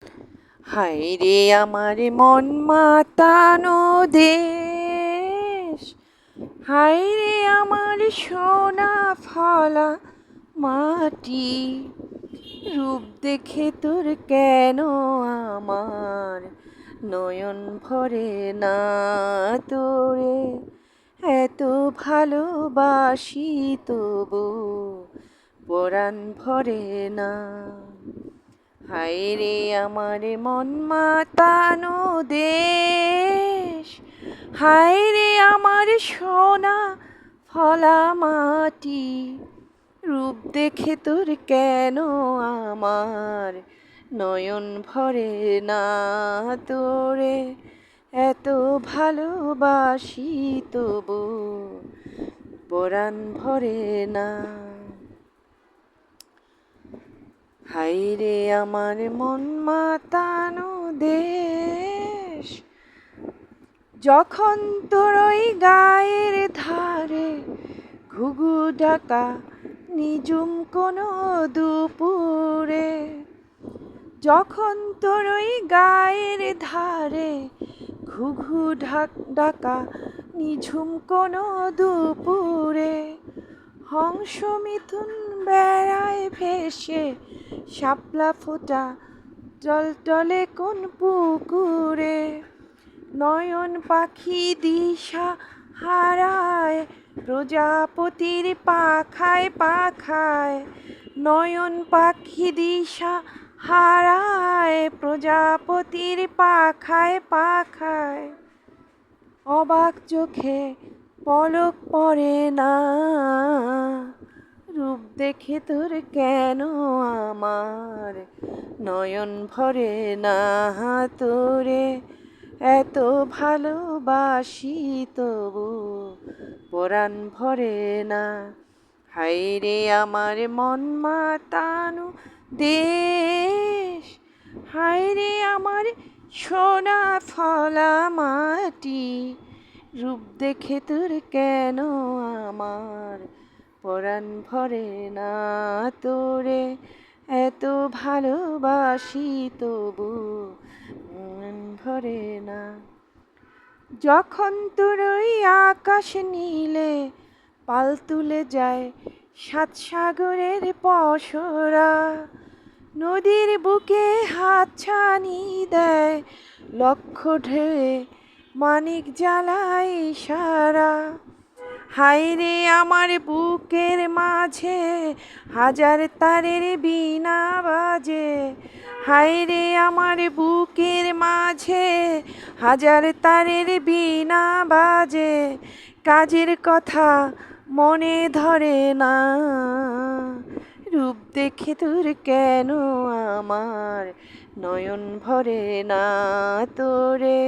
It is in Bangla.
হায় রে আমার মন মাতানো দেশ, হায় রে আমার সোনা ফলা মাটি, রূপ দেখে তোর কেন আমার নয়ন ভরে না তোরে, এত ভালোবাসি তবু পরাণ ভরে না। হায় রে আমার মন মাতানো দেশ, হায় রে আমার সোনা ফলা মাটি, রূপ দেখে তোর কেন আমার নয়ন ভরে না তোরে, এত ভালোবাসি তবু পরাণ ভরে না। হায় রে আমার মন মাতানো দেশ, যখন তোর ওই গায়ের ধারে ঘুঘু ডাকা নিঝুম কোনো দুপুরে, যখন তোর ওই গায়ের ধারে ঘুঘু ডাকা নিঝুম কোনো দুপুরে, হংস মিথুন বেড়ায় ভেসে শাপলা ফোটা টলটলে কোন পুকুরে, নয়ন পাখি দিশা হারায় প্রজাপতির পাখায় পাখায়, নয়ন পাখি দিশা হারায় প্রজাপতির পাখায় পাখায়, অবাক চোখে পলক পড়ে না, রূপ দেখে তোর কেন আমার নয়ন ভরে না তোরে, এত ভালোবাসি তবু পরাণ ভরে না। হায় রে আমার মন মাতানো দেশ, হায় রে আমার সোনা ফলা মাটি, রূপ দেখে তোর কেন আমার পরাণ ভরে না তোরে, এত ভালোবাসি তবু মন ভরে না। যখন তোর ওই আকাশ নীলে পাল তুলে যায় সাত সাগরের পসরা, নদীর বুকে হাতছানি দেয় লক্ষ ঢেউয়ে মানিক জ্বালায় সারা, হায় রে আমার বুকের মাঝে হাজার তারের বীণা বাজে, হায় রে আমার বুকের মাঝে হাজার তারের বীণা বাজে, কাজের কথা মনে ধরে না, রূপ দেখে তোর কেন আমার নয়ন ভরে না তোরে,